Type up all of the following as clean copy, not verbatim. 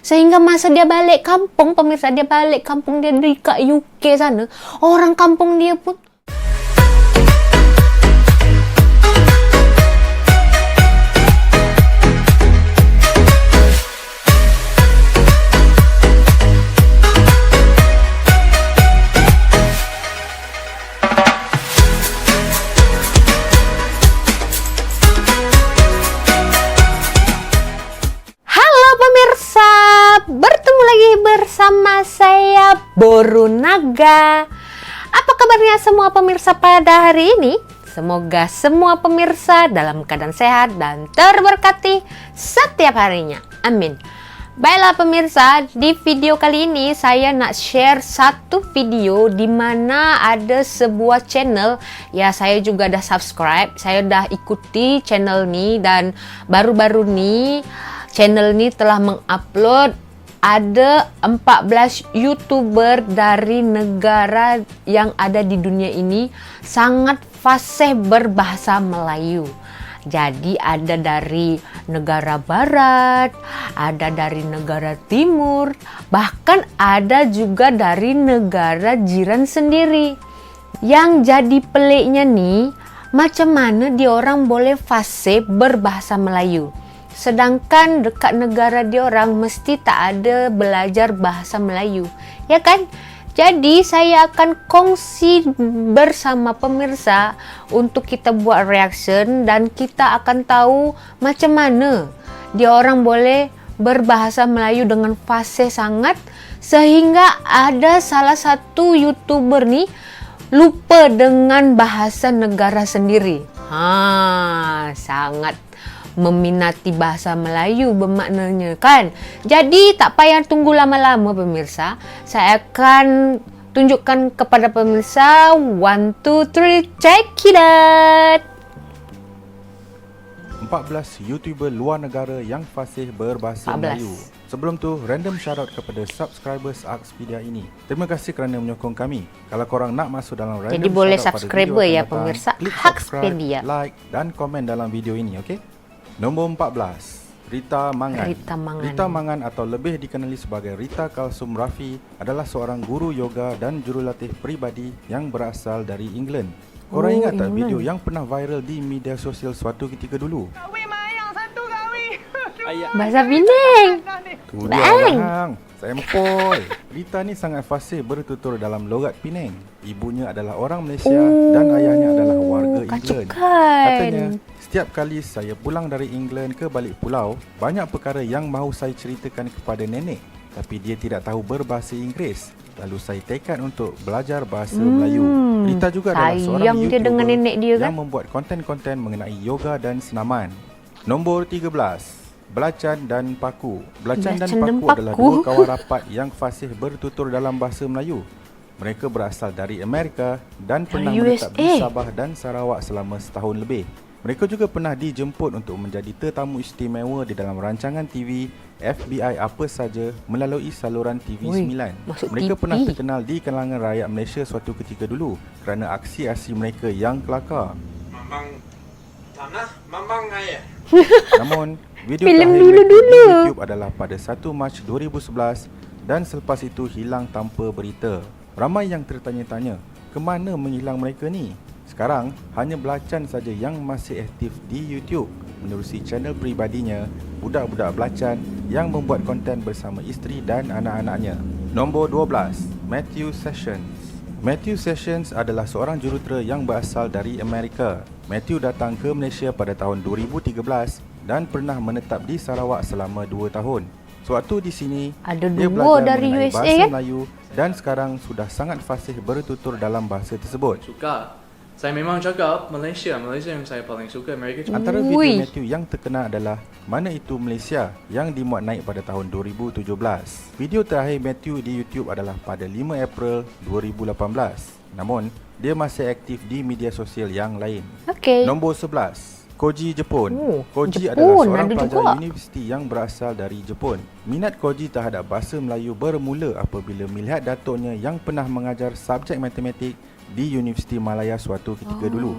Sehingga masa dia balik kampung, pemirsa, dia balik kampung dia di UK sana, orang kampung dia pun bertemu lagi bersama saya Borunaga. Apa kabarnya semua pemirsa pada hari ini? Semoga semua pemirsa dalam keadaan sehat dan terberkati setiap harinya. Amin. Baiklah pemirsa, di video kali ini saya nak share satu video di mana ada sebuah channel. Ya, saya juga dah subscribe, saya dah ikuti channel ni, dan baru-baru ni channel ni telah mengupload ada 14 YouTuber dari negara yang ada di dunia ini sangat fasih berbahasa Melayu. Jadi ada dari negara barat, ada dari negara timur, bahkan ada juga dari negara jiran sendiri. Yang jadi peliknya nih, macam mana diorang boleh fasih berbahasa Melayu? Sedangkan dekat negara diorang mesti tak ada belajar bahasa Melayu, ya kan? Jadi saya akan kongsi bersama pemirsa untuk kita buat reaction, dan kita akan tahu macam mana diorang boleh berbahasa Melayu dengan fasih sangat, sehingga ada salah satu YouTuber nih lupa dengan bahasa negara sendiri. Sangat meminati bahasa Melayu bermaknanya kan. Jadi tak payah tunggu lama-lama pemirsa. Saya akan tunjukkan kepada pemirsa. 1, 2, 3, check it out. 14 YouTuber luar negara yang fasih berbahasa Melayu. Sebelum tu, random shoutout kepada subscribers Akspedia ini. Terima kasih kerana menyokong kami. Kalau korang nak masuk dalam random jadi boleh shoutout subscriber ya datang, pemirsa klik Akspedia, like dan komen dalam video ini, okey? Nombor 14, Rita Mangan. Rita Mangan atau lebih dikenali sebagai Rita Kalsum Rafi adalah seorang guru yoga dan jurulatih peribadi yang berasal dari England. Korang ingat tak video yang pernah viral di media sosial suatu ketika dulu? Bahasa Penang. Tu dia orang, sempoi. Rita ni sangat fasih bertutur dalam logat Penang. Ibunya adalah orang Malaysia dan ayahnya adalah warga England. Katanya, setiap kali saya pulang dari England ke balik pulau, banyak perkara yang mahu saya ceritakan kepada nenek, tapi dia tidak tahu berbahasa Inggeris. Lalu saya tekad untuk belajar bahasa Melayu. Rita juga adalah seorang YouTuber dengan nenek dia, kan? yang membuat konten-konten mengenai yoga dan senaman. Nombor 13, Belacan dan Paku. Belacan dan Paku adalah dua kawan rapat yang fasih bertutur dalam bahasa Melayu. Mereka berasal dari Amerika dan pernah menetap di Sabah dan Sarawak selama setahun lebih. Mereka juga pernah dijemput untuk menjadi tetamu istimewa di dalam rancangan TV FBI Apa Saja melalui saluran TV9. Mereka pernah terkenal di kalangan rakyat Malaysia suatu ketika dulu kerana aksi-aksi mereka yang kelakar. Mamang tanah, mamang air. Namun, video terakhir mereka di YouTube adalah pada 1 Mac 2011 dan selepas itu hilang tanpa berita. Ramai yang tertanya-tanya, ke mana menghilang mereka ni? Sekarang, hanya Belacan saja yang masih aktif di YouTube menerusi channel peribadinya, Budak-Budak Belacan, yang membuat konten bersama isteri dan anak-anaknya. Nombor 12, Matthew Sessions. Matthew Sessions adalah seorang jurutera yang berasal dari Amerika. Matthew datang ke Malaysia pada tahun 2013 dan pernah menetap di Sarawak selama 2 tahun. Sewaktu di sini, ada dia dua belajar dari mengenai USA, bahasa kan? Melayu dan sekarang sudah sangat fasih bertutur dalam bahasa tersebut. Suka. Saya memang cakap Malaysia yang saya paling suka. Amerika cuma Antara video Matthew yang terkenal adalah Mana Itu Malaysia yang dimuat naik pada tahun 2017. Video terakhir Matthew di YouTube adalah pada 5 April 2018. Namun, dia masih aktif di media sosial yang lain. Nombor 11, Koji Jepun. Koji adalah seorang pelajar universiti yang berasal dari Jepun. Minat Koji terhadap bahasa Melayu bermula apabila melihat datuknya yang pernah mengajar subjek matematik di Universiti Malaya suatu ketika dulu.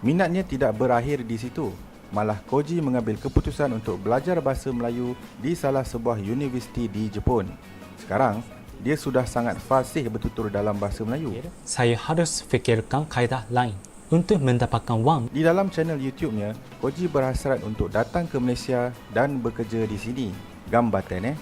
Minatnya tidak berakhir di situ. malah Koji mengambil keputusan untuk belajar bahasa Melayu di salah sebuah universiti di Jepun. Sekarang, dia sudah sangat fasih bertutur dalam bahasa Melayu. Saya harus fikirkan kaedah lain untuk mendapatkan wang. Di dalam channel YouTube-nya, Koji berhasrat untuk datang ke Malaysia dan bekerja di sini. Gambaten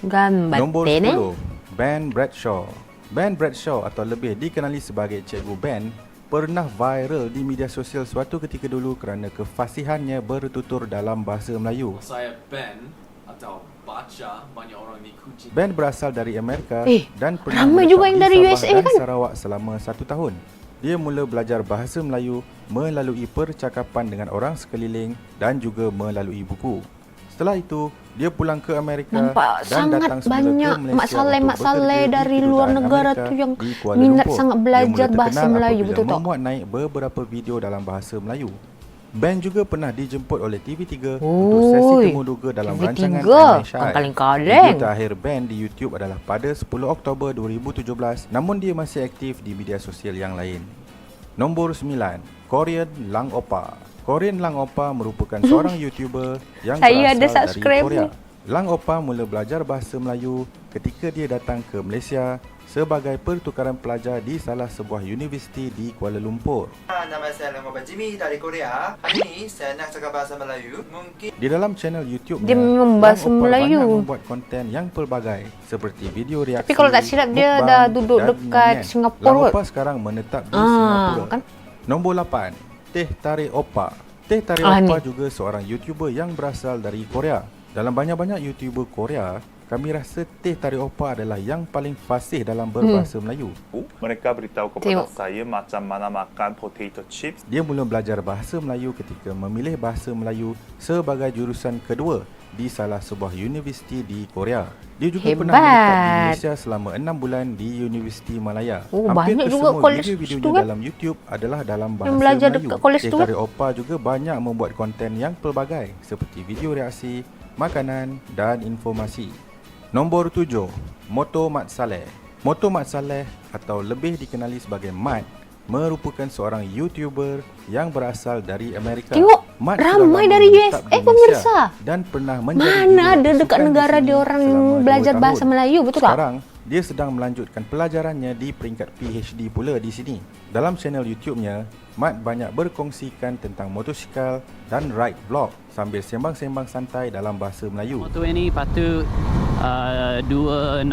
Nombor 10, Ben Bradshaw. Ben Bradshaw atau lebih dikenali sebagai Cikgu Ben pernah viral di media sosial suatu ketika dulu kerana kefasihannya bertutur dalam bahasa Melayu. Saya Ben atau baca banyak orang ni kucing. Ben berasal dari Amerika dan pernah ramai menetap juga yang di dari Sabah USA dan kan? Sarawak selama 1 tahun. Dia mula belajar bahasa Melayu melalui percakapan dengan orang sekeliling dan juga melalui buku. Setelah itu, dia pulang ke Amerika Nampak dan sangat datang semula banyak ke Malaysia Mak Saleh untuk bekerja di dari luar kedutaan negara Amerika tu yang di Kuala minat Lumpur. sangat Dia belajar mula bahasa terkenal Melayu, apabila betul tak? memuat naik beberapa video dalam bahasa Melayu. Ben juga pernah dijemput oleh TV3 untuk sesi Oi, temu duga dalam TV3, rancangan Anime Shy. kaleng-kaleng. Video terakhir Ben di YouTube adalah pada 10 Oktober 2017, namun dia masih aktif di media sosial yang lain. Nombor 9, Korean Lang Oppa. Korean Lang Oppa merupakan seorang YouTuber yang Saya ada berasal dari subscribe Korea. ni. Lang Oppa mula belajar bahasa Melayu ketika dia datang ke Malaysia sebagai pertukaran pelajar di salah sebuah universiti di Kuala Lumpur. Nama saya Lang Oppa Jimmy dari Korea. Hari ini saya nak cakap bahasa Melayu. Mungkin Di dalam channel YouTube-nya, Dia memang bahasa Lang Oppa Melayu. banyak membuat konten yang pelbagai seperti video reaksi. Tapi kalau tak silap dia mukbang dah duduk dan dekat nyanyian. Singapura Lang kot. Oppa sekarang menetap di Singapura. kan? Nombor 8, Teh Tarik Oppa. Teh Tarik Oppa juga seorang YouTuber yang berasal dari Korea. Dalam banyak-banyak YouTuber Korea, kami rasa Teh Tarik Oppa adalah yang paling fasih dalam berbahasa Melayu. Mereka beritahu kepada Tengok. saya macam mana makan potato chips. Dia mula belajar bahasa Melayu ketika memilih bahasa Melayu sebagai jurusan kedua di salah sebuah universiti di Korea. Dia juga pernah menetap di Malaysia selama 6 bulan di Universiti Malaya. Oh, Hampir banyak juga kesemua kolej video-videonya tu kan? dalam YouTube adalah dalam bahasa Yang belajar Melayu. dekat kolej Teh tu kan? Tarik Oppa juga banyak membuat konten yang pelbagai seperti video reaksi, makanan dan informasi. Nombor 7, Moto Mat Saleh. Moto Mat Saleh atau lebih dikenali sebagai Mat merupakan seorang YouTuber yang berasal dari Amerika. Tengok, Mat ramai sudah lama dari menetap USA, di Malaysia pemirsa. dan pernah menjadi Mana juru ada dekat pasukan di negara sini dia orang selama 2 belajar tahun. bahasa Melayu, betul tak? Sekarang, dia sedang melanjutkan pelajarannya di peringkat PhD pula di sini. Dalam channel YouTube-nya, Mat banyak berkongsikan tentang motosikal dan ride vlog sambil sembang-sembang santai dalam bahasa Melayu. Motor ini patut 26.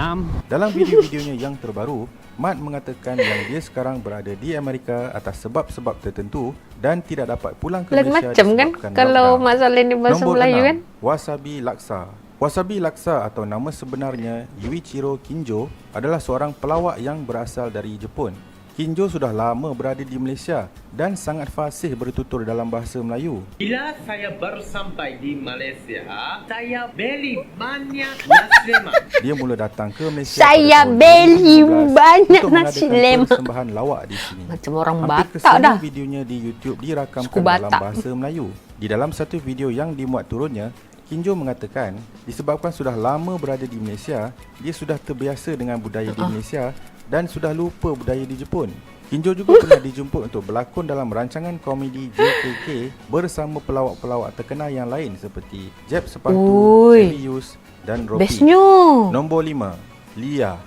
Dalam video-videonya yang terbaru, Mat mengatakan yang dia sekarang berada di Amerika atas sebab-sebab tertentu dan tidak dapat pulang ke Lain Malaysia macam kan disebabkan kalau lockdown. masalah ni bahasa Nombor Melayu 6, kan? Wasabi Laksa. Wasabi Laksa atau nama sebenarnya Yuichiro Kinjo adalah seorang pelawak yang berasal dari Jepun. Kinjo sudah lama berada di Malaysia dan sangat fasih bertutur dalam bahasa Melayu. Bila saya baru sampai di Malaysia, saya beli banyak nasi lemak. Dia mula datang ke Malaysia Saya pada tahun beli 2017 banyak untuk nasi mengadakan lemak. persembahan lawak di sini. Macam orang Hampir Batak kesemua dah. videonya di YouTube dirakamkan Suku dalam Batak. bahasa Melayu. Di dalam satu video yang dimuat turunnya, Kinjo mengatakan disebabkan sudah lama berada di Malaysia, dia sudah terbiasa dengan budaya di Malaysia dan sudah lupa budaya di Jepun. Kinjo juga pernah dijemput untuk berlakon dalam rancangan komedi JKK bersama pelawak-pelawak terkenal yang lain seperti Jeb Sepatu, Oi. Elius dan Ropi. Bestnya. Nombor 5, Lia.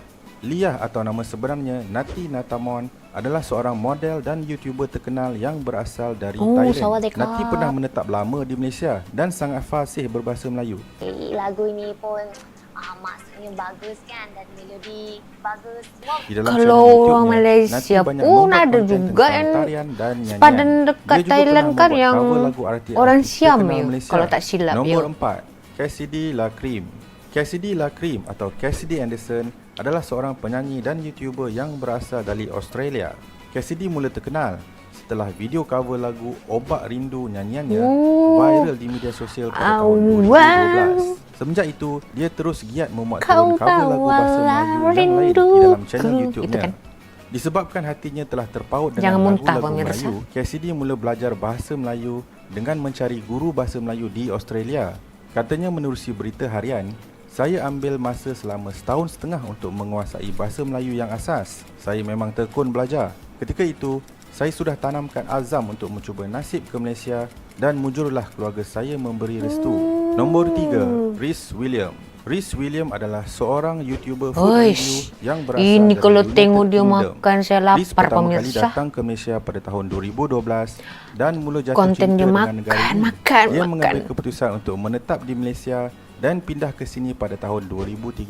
Lia atau nama sebenarnya Nati Natamon adalah seorang model dan YouTuber terkenal yang berasal dari Thailand. Sawadee Nati krap. pernah menetap lama di Malaysia dan sangat fasih berbahasa Melayu. Lagu ini pun maksudnya bagus kan dan melodi bagus. Wow. Di dalam Kalau channel orang YouTube-nya, Malaysia Nati banyak pun membuat ada konten juga tentang yang tarian dan nyanyian. sepadan dekat Dia juga Thailand pernah kan membuat yang cover lagu artis-artis orang Siam terkenal ya, Malaysia. kalau tak silap Nombor ya. 4, Cassidy La Cream. Cassidy La Cream atau Cassidy Anderson adalah seorang penyanyi dan YouTuber yang berasal dari Australia. Cassidy mula terkenal setelah video cover lagu Obat Rindu nyanyiannya viral di media sosial pada tahun 2012. Semenjak itu, dia terus giat memuat turun cover lagu bahasa Melayu yang lain di dalam channel YouTube-nya. Itu kan? Disebabkan hatinya telah terpaut Jangan dengan muntah, lagu-lagu pemirsa. Melayu, Cassidy mula belajar bahasa Melayu dengan mencari guru bahasa Melayu di Australia. Katanya menerusi berita harian, saya ambil masa selama 1.5 tahun untuk menguasai bahasa Melayu yang asas. Saya memang tekun belajar. Ketika itu, saya sudah tanamkan azam untuk mencuba nasib ke Malaysia dan mujurlah keluarga saya memberi restu. Nombor 3, Rhys William. Rhys William adalah seorang YouTuber food review Oish, yang berasal ini dari kalau United tengok dia Kingdom. makan, saya Rhys lapar pertama kali pemirsa. datang ke Malaysia pada tahun 2012 dan mula jatuh Konten cinta dia dengan negara ini. Dia mengambil makan. keputusan untuk menetap di Malaysia dan pindah ke sini pada tahun 2013.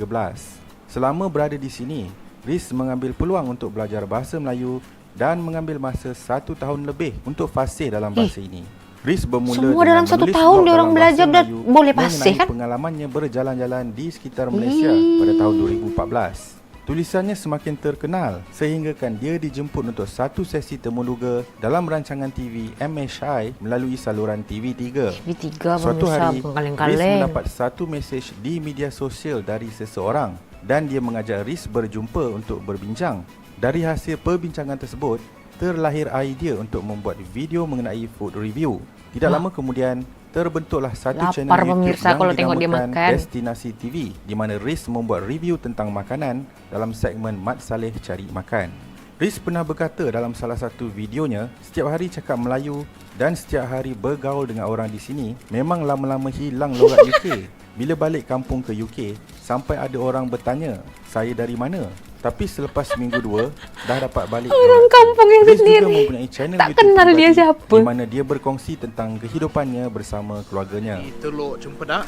Selama berada di sini, Rhys mengambil peluang untuk belajar bahasa Melayu dan mengambil masa 1 tahun lebih untuk fasih dalam bahasa ini. Rhys bermula Semua dengan dalam 1 menulis tahun blog dia orang dalam bahasa belajar dah Melayu boleh fasih mengenai kan? pengalamannya berjalan-jalan di sekitar Malaysia pada tahun 2014. Tulisannya semakin terkenal sehinggakan dia dijemput untuk satu sesi temuduga dalam rancangan TV MHI melalui saluran TV3. TV3 Suatu pemirsa, hari, bukan Rhys kaleng-kaleng. mendapat satu mesej di media sosial dari seseorang dan dia mengajak Rhys berjumpa untuk berbincang. Dari hasil perbincangan tersebut, terlahir idea untuk membuat video mengenai food review. Tidak lama kemudian, terbentuklah satu Lapar channel YouTube pemirsa yang kalau tengok dia dinamakan makan. Destinasi TV, di mana Rhys membuat review tentang makanan dalam segmen Mat Saleh Cari Makan. Rhys pernah berkata dalam salah satu videonya, setiap hari cakap Melayu dan setiap hari bergaul dengan orang di sini, memang lama-lama hilang logat UK. Bila balik kampung ke UK, sampai ada orang bertanya, saya dari mana? Tapi selepas seminggu 2, dah dapat balik Orang logat. kampungnya Rhys sendiri. juga mempunyai channel Tak YouTube kenal dia peribadi siapa. di mana dia berkongsi tentang kehidupannya bersama keluarganya. Teluk Cempedak.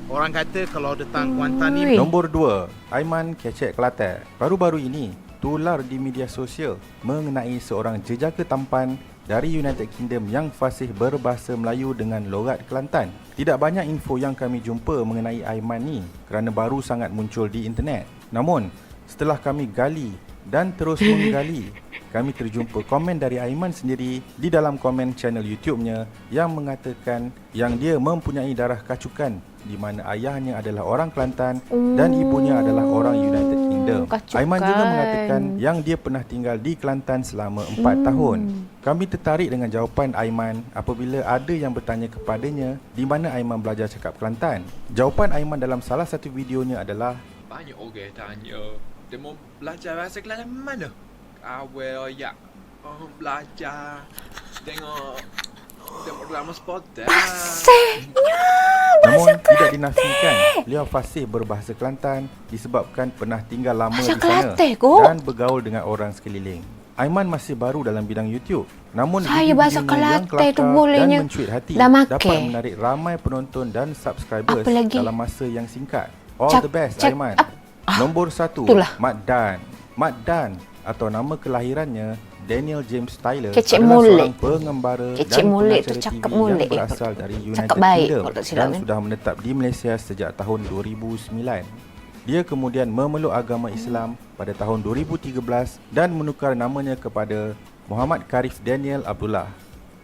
Orang kata kalau datang Kuantan Ui. ni Nombor 2, Aiman Kecek Kelantan. Baru-baru ini, tular di media sosial mengenai seorang jejaka tampan dari United Kingdom yang fasih berbahasa Melayu dengan logat Kelantan. Tidak banyak info yang kami jumpa mengenai Aiman ni kerana baru sangat muncul di internet. Namun, setelah kami gali dan terus menggali, kami terjumpa komen dari Aiman sendiri di dalam komen channel YouTube-nya yang mengatakan yang dia mempunyai darah kacukan di mana ayahnya adalah orang Kelantan dan ibunya adalah orang United Kingdom. Kacukan. Aiman juga mengatakan yang dia pernah tinggal di Kelantan selama 4 tahun. Kami tertarik dengan jawapan Aiman apabila ada yang bertanya kepadanya di mana Aiman belajar cakap Kelantan. Jawapan Aiman dalam salah satu videonya adalah, banyak orang tanya, dia mau belajar bahasa Kelantan mana? Awal ya, belajar tengok drama Spotter. namun tidak dinafikan beliau fasih berbahasa Kelantan disebabkan pernah tinggal lama Bahasa di sana Kelantan kot? dan bergaul dengan orang sekeliling. Aiman masih baru dalam bidang YouTube. Namun Saya bahasa video-videonya yang Kelantan tu kelakar bolehnya dan mencuit hati dah makan. dapat menarik ramai penonton dan subscribers Apa lagi? dalam masa yang singkat. All Cak- the best cak- Aiman. ap- Nombor 1, itulah. Mat Dan. Mat Dan atau nama kelahirannya Daniel James Tyler Kecik adalah molek. seorang pengembara Kecik dan molek tu pengacara cakap TV molek. yang berasal dari Cakap United baik Kingdom kalau tak silap dan kan. sudah menetap di Malaysia sejak tahun 2009. Dia kemudian memeluk agama Islam pada tahun 2013 dan menukar namanya kepada Muhammad Karif Daniel Abdullah.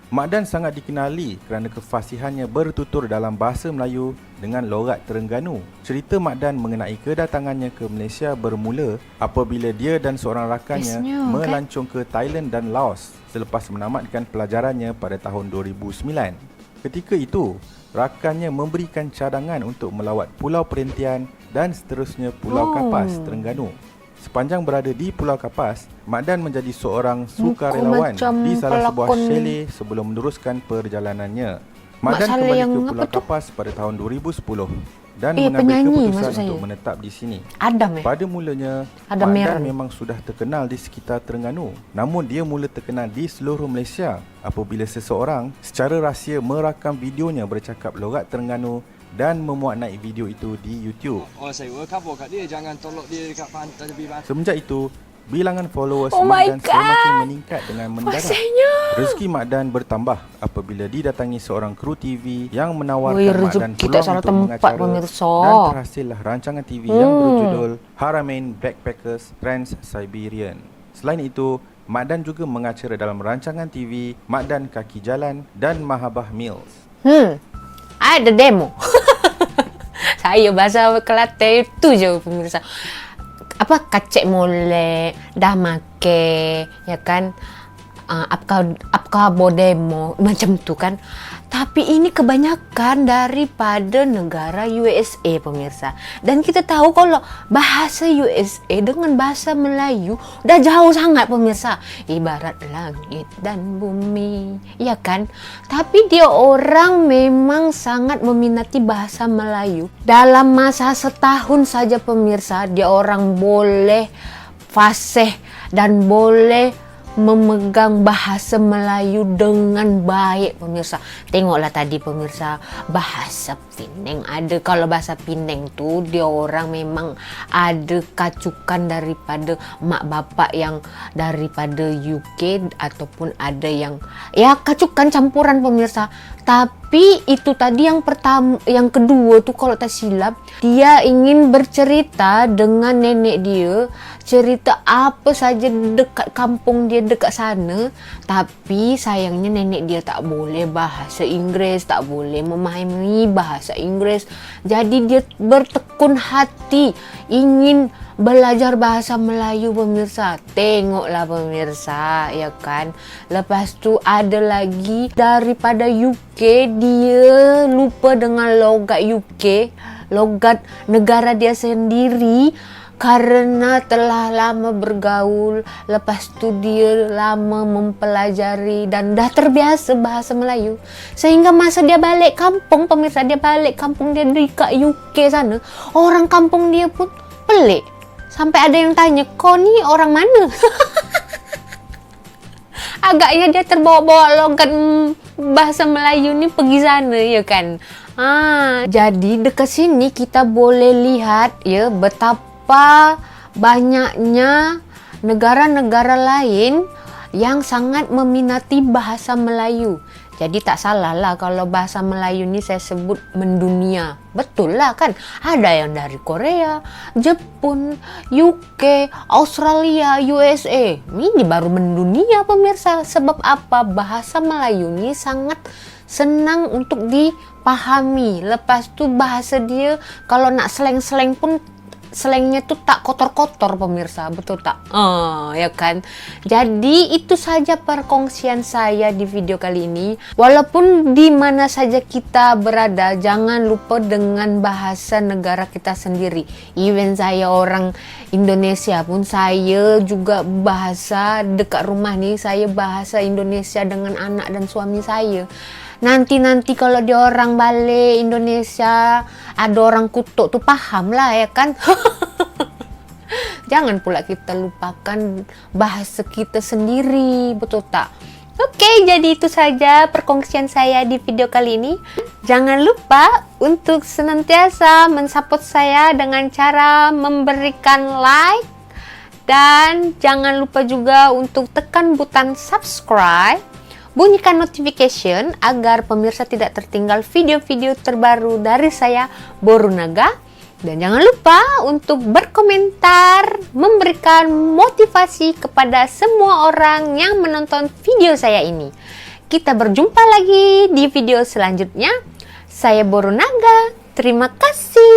Mak Dan sangat dikenali kerana kefasihannya bertutur dalam bahasa Melayu dengan logat Terengganu. Cerita Mak Dan mengenai kedatangannya ke Malaysia bermula apabila dia dan seorang rakannya Bestnya, kan? melancong ke Thailand dan Laos selepas menamatkan pelajarannya pada tahun 2009. Ketika itu, rakannya memberikan cadangan untuk melawat Pulau Perhentian dan seterusnya Pulau Kapas, Terengganu. Sepanjang berada di Pulau Kapas, Mak Dan menjadi seorang sukarelawan macam di salah sebuah pelakon chalet sebelum meneruskan perjalanannya. Mak Mak Dan Saleh kembali yang ke apa Pulau tu? Kapas pada tahun 2010 dan mengambil penyanyi keputusan maksud saya. untuk menetap di sini. Adam Pada mulanya, Adam Mak Dan Meron. memang sudah terkenal di sekitar Terengganu. Namun dia mula terkenal di seluruh Malaysia apabila seseorang secara rahsia merakam videonya bercakap logat Terengganu dan memuat naik video itu di YouTube. Oh, saya cover kat dia, jangan tolak dia dekat pantai tepi pantai. Semenjak itu, bilangan followers Oh Mak my Dan God. semakin meningkat dengan mendadak. Rasanya. Rezeki Mak Dan bertambah apabila didatangi seorang kru TV yang menawarkan Oi, Mak Dan rezeki tak peluang salah untuk tempat, mengacara pemirsa. dan terhasillah rancangan TV yang berjudul Haramain Backpackers Trans-Siberian. Selain itu, Mak Dan juga mengacara dalam rancangan TV Mak Dan Kaki Jalan dan Mahabah Mills. Ada demo. Saya bahasa Kelantan itu je pemirsa. Apa kacek molek, dah make, ya kan? Apa Kabo demo macam tu kan. Tapi ini kebanyakan daripada negara USA pemirsa. Dan kita tahu kalau bahasa USA dengan bahasa Melayu udah jauh sangat pemirsa. Ibarat langit dan bumi, ya kan? Tapi dia orang memang sangat meminati bahasa Melayu. Dalam masa setahun saja pemirsa, dia orang boleh fasih dan boleh memegang bahasa Melayu dengan baik pemirsa. Tengoklah tadi pemirsa, bahasa Penang ada. Kalau bahasa Penang tu dia orang memang ada kacukan daripada mak bapak yang daripada UK ataupun ada yang ya kacukan campuran pemirsa. Tapi itu tadi yang pertama, yang kedua tu kalau tak silap dia ingin bercerita dengan nenek dia, cerita apa saja dekat kampung dia dekat sana. Tapi sayangnya nenek dia tak boleh bahasa Inggeris, tak boleh memahami bahasa Inggeris. Jadi dia bertekun hati ingin belajar bahasa Melayu pemirsa. Tengoklah pemirsa, ya kan. Lepas tu ada lagi daripada UK, dia lupa dengan logat UK, logat negara dia sendiri. Karena telah lama bergaul, lepas tu dia lama mempelajari dan dah terbiasa bahasa Melayu. Sehingga masa dia balik kampung, pemirsa, dia balik kampung dia dekat UK sana, orang kampung dia pun pelik. Sampai ada yang tanya, kau ni orang mana? Agaknya dia terbawa-bawa logat bahasa Melayu ni pergi sana, ya kan? Jadi dekat sini kita boleh lihat ya betapa banyaknya negara-negara lain yang sangat meminati bahasa Melayu. Jadi tak salah lah kalau bahasa Melayu ni saya sebut mendunia. Betul lah kan? Ada yang dari Korea, Jepun, UK, Australia, USA. Ini baru mendunia pemirsa. Sebab apa? Bahasa Melayu ni sangat senang untuk dipahami. Lepas tu bahasa dia kalau nak slang-slang pun slangnya tuh tak kotor-kotor pemirsa, betul tak? Ya kan? Jadi itu saja perkongsian saya di video kali ini. Walaupun di mana saja kita berada, jangan lupa dengan bahasa negara kita sendiri. Even saya orang Indonesia pun, saya juga bahasa dekat rumah nih, saya bahasa Indonesia dengan anak dan suami saya. Nanti kalau dia orang balik Indonesia, ada orang kutuk tuh paham lah, ya kan? Jangan pula kita lupakan bahasa kita sendiri, betul tak? Oke, jadi itu saja perkongsian saya di video kali ini. Jangan lupa untuk senantiasa mensupport saya dengan cara memberikan like. Dan jangan lupa juga untuk tekan button subscribe. Bunyikan notification agar pemirsa tidak tertinggal video-video terbaru dari saya, Borunaga. Dan jangan lupa untuk berkomentar, memberikan motivasi kepada semua orang yang menonton video saya ini. Kita berjumpa lagi di video selanjutnya. Saya Borunaga. Terima kasih.